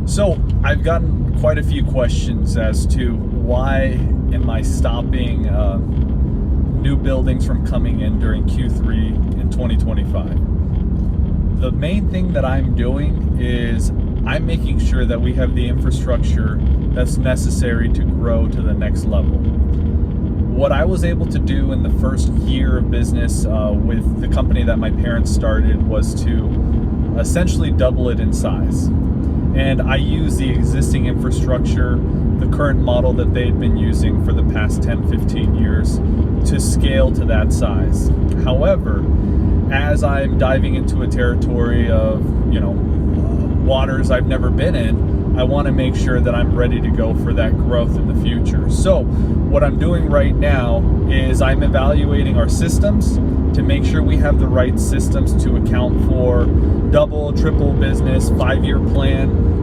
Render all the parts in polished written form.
So I've gotten quite a few questions as to why am I stopping new buildings from coming in during Q3 in 2025. The main thing that I'm doing is I'm making sure that we have the infrastructure that's necessary to grow to the next level. What I was able to do in the first year of business with the company that my parents started was to essentially double it in size. And I use the existing infrastructure, the current model that they'd been using for the past 10, 15 years to scale to that size. However, as I'm diving into a territory of, waters I've never been in, I want to make sure that I'm ready to go for that growth in the future. So what I'm doing right now is I'm evaluating our systems to make sure we have the right systems to account for double, triple business, 5-year plan,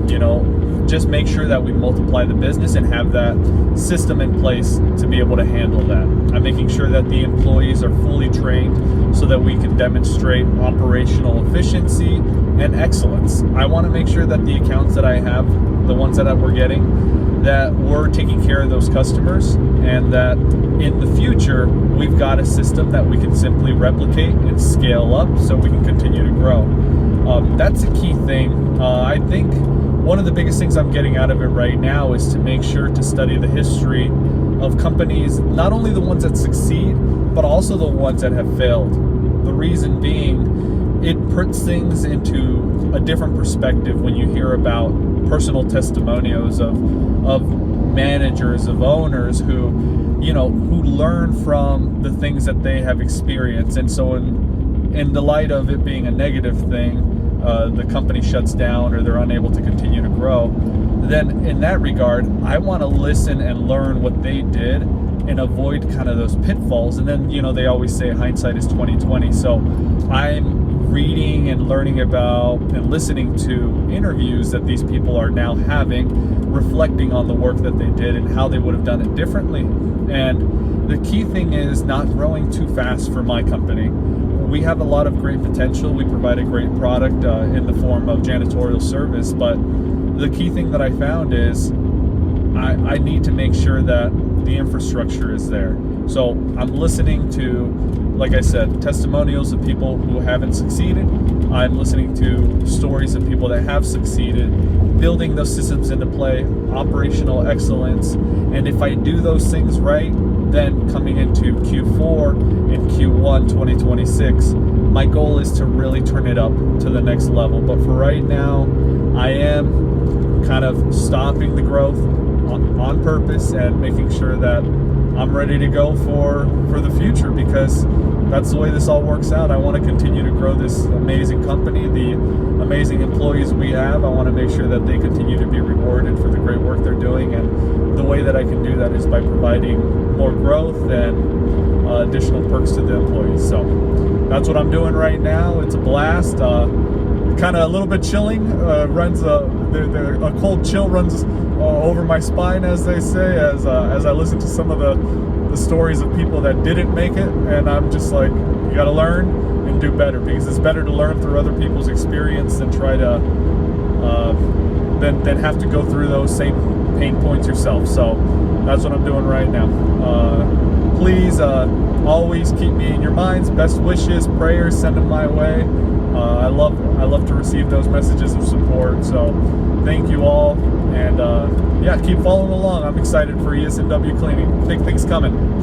just make sure that we multiply the business and have that system in place to be able to handle that. I'm making sure that the employees are fully trained so that we can demonstrate operational efficiency and excellence. I want to make sure that the accounts that I have, the ones that we're getting, that we're taking care of those customers, and that in the future we've got a system that we can simply replicate and scale up so we can continue to grow. That's a key thing. I think one of the biggest things I'm getting out of it right now is to make sure to study the history of companies, not only the ones that succeed, but also the ones that have failed. The reason being, it puts things into a different perspective when you hear about personal testimonials of managers, of owners who learn from the things that they have experienced. And so in the light of it being a negative thing, the company shuts down or they're unable to continue to grow, then in that regard, I want to listen and learn what they did and avoid kind of those pitfalls. And then, they always say hindsight is 20/20. So I'm reading and learning about and listening to interviews that these people are now having, reflecting on the work that they did and how they would have done it differently. And the key thing is not growing too fast for my company. We have a lot of great potential. We provide a great product in the form of janitorial service, but the key thing that I found is I need to make sure that the infrastructure is there. So I'm listening to, like I said, testimonials of people who haven't succeeded. I'm listening to stories of people that have succeeded, building those systems into play, operational excellence. And if I do those things right, then coming into Q4 and Q1 2026, my goal is to really turn it up to the next level. But for right now, I am kind of stopping the growth on purpose and making sure that I'm ready to go for the future, because that's the way this all works out. I want to continue to grow this amazing company, the amazing employees we have. I want to make sure that they continue to be rewarded for the great work they're doing, and the way that I can do that is by providing more growth and additional perks to the employees. So that's what I'm doing right now. It's a blast. Kind of a little bit chilling. A cold chill runs over my spine, as they say, as I listen to some of the stories of people that didn't make it, and I'm just like, you got to learn and do better, because it's better to learn through other people's experience than try to than have to go through those same pain points yourself. So that's what I'm doing right now. Please always keep me in your minds. Best wishes, prayers, send them my way. I love to receive those messages of support. So thank you all, and keep following along. I'm excited for ESNW Cleaning. Big things coming.